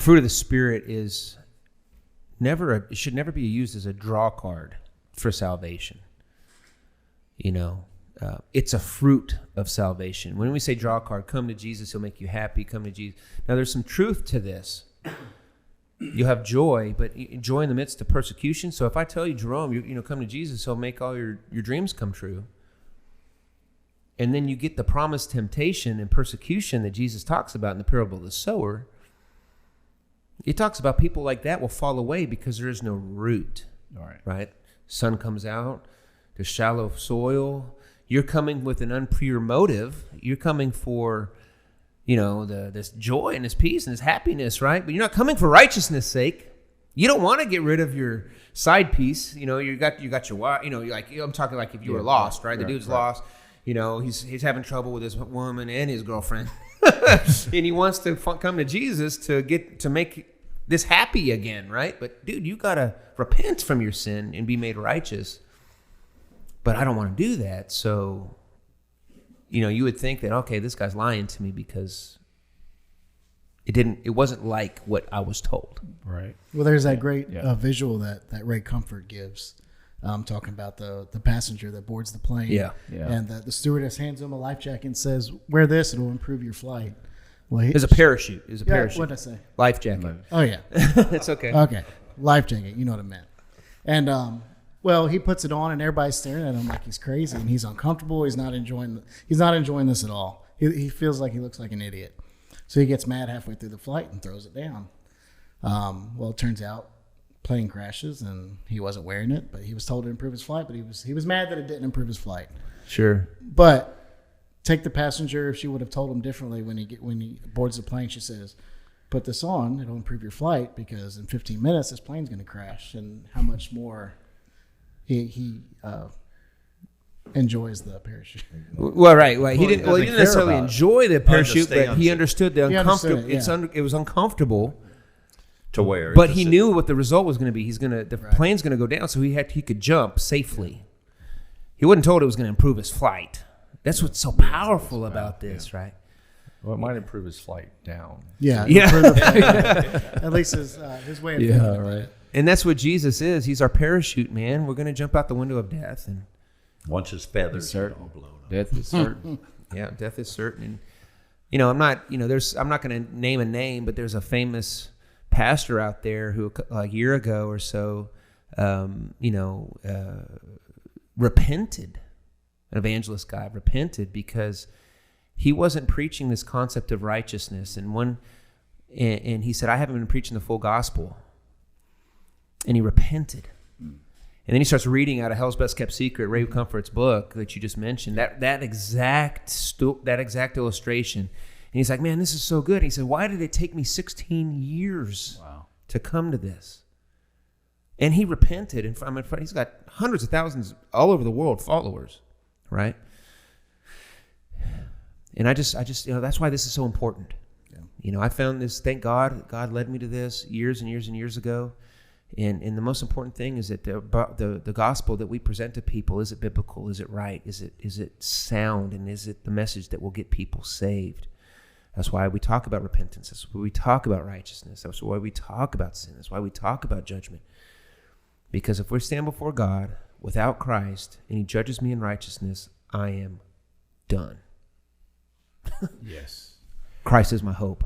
fruit of the Spirit is it should never be used as a draw card for salvation. It's a fruit of salvation. When we say draw card, come to Jesus, he'll make you happy, come to Jesus. Now, there's some truth to this. You'll have joy, but joy in the midst of persecution. So if I tell you, Jerome, come to Jesus, he'll make all your dreams come true. And then you get the promised temptation and persecution that Jesus talks about in the parable of the sower. He talks about people like that will fall away because there is no root. All right. Right? Sun comes out, there's shallow soil. You're coming with an impure motive. You're coming for, this joy and this peace and this happiness, right? But you're not coming for righteousness' sake. You don't want to get rid of your side piece. You got your wife. I'm talking like if you were lost, right? The dude's lost. He's having trouble with his woman and his girlfriend, and he wants to come to Jesus to make this happy again, right? But dude, you gotta repent from your sin and be made righteous. But I don't want to do that. So, you would think that, okay, this guy's lying to me because it wasn't like what I was told. Right. Well, there's that great visual that Ray Comfort gives. Talking about the passenger that boards the plane. Yeah. And the stewardess hands him a life jacket and says, wear this, it'll improve your flight. Well, There's a parachute. What did I say? Life jacket. Oh, yeah. It's okay. Okay. Life jacket. You know what I meant. And, he puts it on and everybody's staring at him like he's crazy and he's uncomfortable. He's not enjoying this at all. He feels like he looks like an idiot. So he gets mad halfway through the flight and throws it down. It turns out plane crashes and he wasn't wearing it, but he was told to improve his flight, but he was mad that it didn't improve his flight. Sure. But take the passenger, if she would have told him differently when he boards the plane, she says, put this on, it'll improve your flight because in 15 minutes this plane's going to crash. And how much more he enjoys the parachute. Well, right. He didn't necessarily enjoy the parachute, but he understood the uncomfortable. It was uncomfortable to wear. But he knew what the result was going to be. The plane's going to go down, so he could jump safely. He wasn't told it was going to improve his flight. That's what's so powerful about this, right? Well, it might improve his flight down. Yeah. At least his way of thinking about it. And that's what Jesus is. He's our parachute, man. We're going to jump out the window of death. And once his feathers are all blown up. Death is certain. Yeah, death is certain. And, I'm not going to name a name, but there's a famous pastor out there who a year ago or so, repented. An evangelist guy repented because he wasn't preaching this concept of righteousness. And he said, I haven't been preaching the full gospel. And he repented. And then he starts reading out of Hell's Best Kept Secret, Ray Comfort's book that you just mentioned, that exact illustration. And he's like, man, this is so good. And he said, why did it take me 16 years to come to this? And he repented. And he's got hundreds of thousands all over the world, followers, right? And I just that's why this is so important. Yeah. I found this, thank God led me to this years and years and years ago. And the most important thing is that the gospel that we present to people, is it biblical? Is it right? Is it sound? And is it the message that will get people saved? That's why we talk about repentance. That's why we talk about righteousness. That's why we talk about sin. That's why we talk about judgment. Because if we stand before God without Christ and he judges me in righteousness, I am done. Yes. Christ is my hope.